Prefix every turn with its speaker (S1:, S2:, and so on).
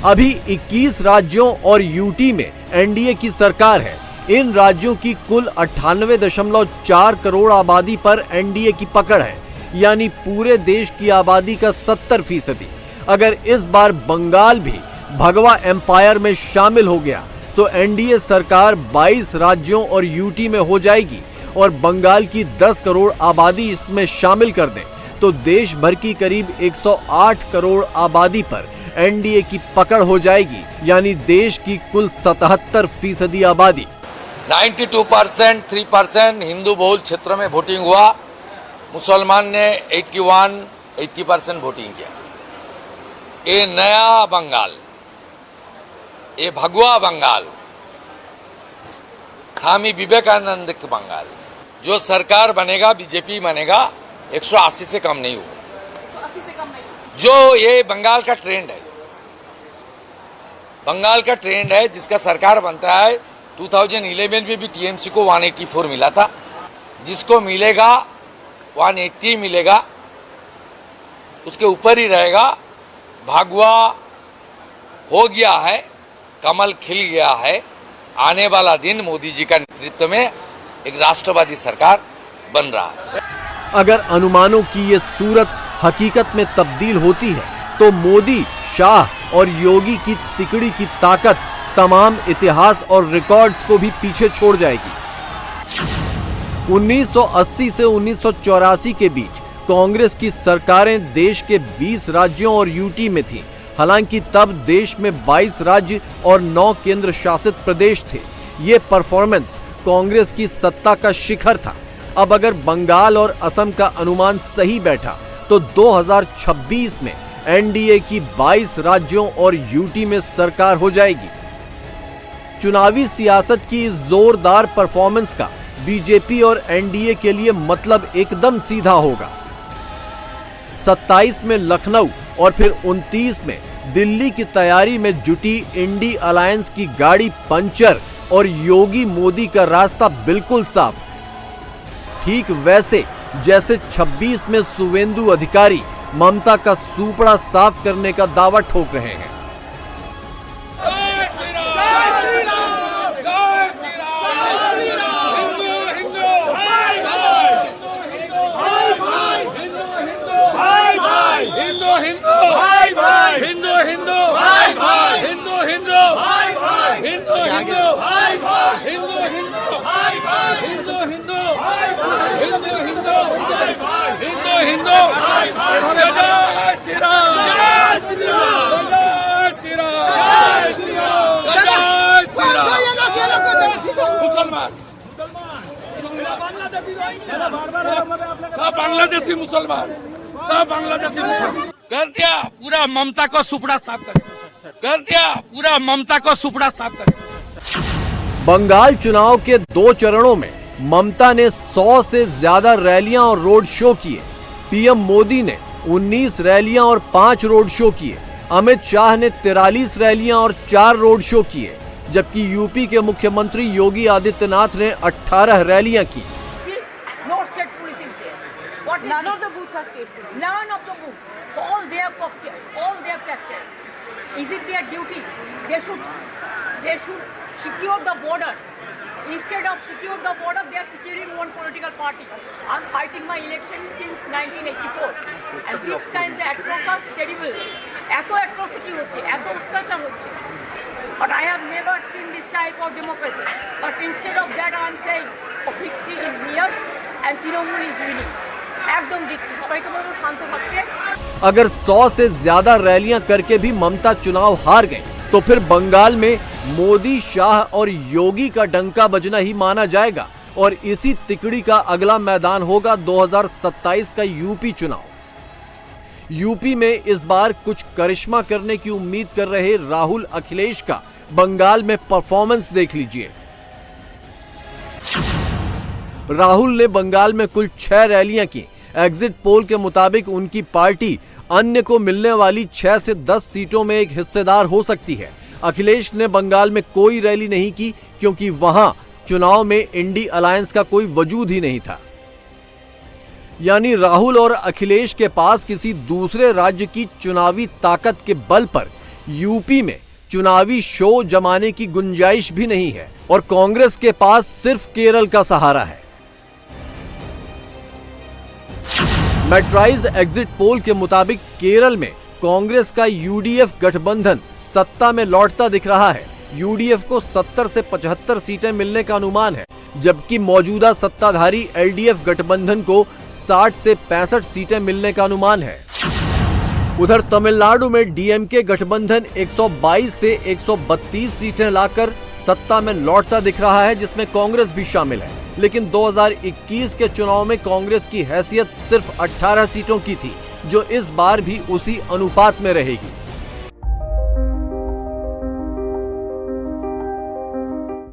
S1: अभी 21 राज्यों और यूटी में एनडीए की सरकार है। इन राज्यों की कुल 98.4 करोड़ आबादी पर एनडीए की पकड़ है, यानी पूरे देश की आबादी का 70%। अगर इस बार बंगाल भी भगवा एम्पायर में शामिल हो गया तो एनडीए सरकार 22 राज्यों और यूटी में हो जाएगी और बंगाल की 10 करोड़ आबादी इसमें शामिल कर दें तो देश भर की करीब 108 करोड़ आबादी पर एनडीए की पकड़ हो जाएगी, यानी देश की कुल 77% आबादी।
S2: 92%, 3% हिंदू बहुल क्षेत्रों में वोटिंग हुआ। मुसलमान ने 80% वोटिंग किया। ये नया बंगाल, ये भगवा बंगाल, स्वामी विवेकानंद के बंगाल, जो सरकार बनेगा, बीजेपी बनेगा, 180 से कम नहीं होगा। जो ये बंगाल का ट्रेंड है, बंगाल का ट्रेंड है, जिसका सरकार बनता है। 2011 में भी टीएमसी को 184 मिला था, जिसको मिलेगा 180 मिलेगा, उसके ऊपर ही रहेगा। भगवा हो गया है, कमल खिल गया है। आने वाला दिन मोदी जी का नेतृत्व में एक राष्ट्रवादी सरकार बन रहा है।
S1: अगर अनुमानों की ये सूरत हकीकत में तब्दील होती है तो मोदी, शाह और योगी की तिकड़ी की ताकत तमाम इतिहास और रिकॉर्ड्स को भी पीछे छोड़ जाएगी। 1980 से 1984 के बीच कांग्रेस की सरकारें देश के 20 राज्यों और यूटी में थीं। हालांकि तब देश में 22 राज्य और 9 केंद्र शासित प्रदेश थे। ये परफॉर्मेंस कांग्रेस की सत्ता का शिखर था। अब अगर बंगाल और असम का अनुमान सही बैठा तो 2026 में एनडीए की 22 राज्यों और यूटी में सरकार हो जाएगी। चुनावी सियासत की इस जोरदार परफॉर्मेंस का बीजेपी और एनडीए के लिए मतलब एकदम सीधा होगा। 27 में लखनऊ और फिर 29 में दिल्ली की तैयारी में जुटी इंडी अलायंस की गाड़ी पंचर और योगी मोदी का रास्ता बिल्कुल साफ। ठीक वैसे जैसे 26 में सुवेंदु अधिकारी ममता का सूपड़ा साफ करने का दावा ठोक रहे हैं।
S2: बांग्लादेशी मुसलमान, सब बांग्लादेशी मुसलमान कर दिया पूरा ममता को सुपड़ा साफ कर दिया पूरा ममता को सुपड़ा साफ कर।
S1: बंगाल चुनाव के 2 चरणों में ममता ने 100 से ज्यादा रैलियां और रोड शो किए। पीएम मोदी ने 19 रैलियां और 5 रोड शो किए। अमित शाह ने 43 रैलियां और 4 रोड शो किए, जबकि यूपी के मुख्यमंत्री योगी आदित्यनाथ ने 18 रैलियां की।
S3: None of the booths are state police. None of the booths. All they have captured. Is it their duty? They should secure the border. Instead of secure the border, they are securing one political party. I'm fighting my election since 1984. And this time the atrocities are terrible. Eto atrocity hoche, eto uttachar hoche. But I have never seen this type of democracy. But instead of that, I am saying victory is near and Trinamool is winning. एकदम जीत सबको बोलो शांत रखते।
S1: अगर 100 से ज्यादा रैलियां करके भी ममता चुनाव हार गई तो फिर बंगाल में मोदी, शाह और योगी का डंका बजना ही माना जाएगा और इसी तिकड़ी का अगला मैदान होगा 2027 का यूपी चुनाव। यूपी में इस बार कुछ करिश्मा करने की उम्मीद कर रहे राहुल, अखिलेश का बंगाल में परफॉर्मेंस देख लीजिए। राहुल ने बंगाल में कुल 6 रैलियां की। एग्जिट पोल के मुताबिक उनकी पार्टी अन्य को मिलने वाली 6 से 10 सीटों में एक हिस्सेदार हो सकती है। अखिलेश ने बंगाल में कोई रैली नहीं की क्योंकि वहां चुनाव में इंडी अलायंस का कोई वजूद ही नहीं था। यानी राहुल और अखिलेश के पास किसी दूसरे राज्य की चुनावी ताकत के बल पर यूपी में चुनावी शो जमाने की गुंजाइश भी नहीं है और कांग्रेस के पास सिर्फ केरल का सहारा है। मेट्राइज एग्जिट पोल के मुताबिक केरल में कांग्रेस का यूडीएफ गठबंधन सत्ता में लौटता दिख रहा है। यूडीएफ को 70 से 75 सीटें मिलने का अनुमान है, जबकि मौजूदा सत्ताधारी एलडीएफ गठबंधन को 60 से 65 सीटें मिलने का अनुमान है। उधर तमिलनाडु में डीएमके गठबंधन 122 से 132 सीटें लाकर सत्ता में लौटता दिख रहा है, जिसमें कांग्रेस भी शामिल है। लेकिन 2021 के चुनाव में कांग्रेस की हैसियत सिर्फ 18 सीटों की थी, जो इस बार भी उसी अनुपात में रहेगी।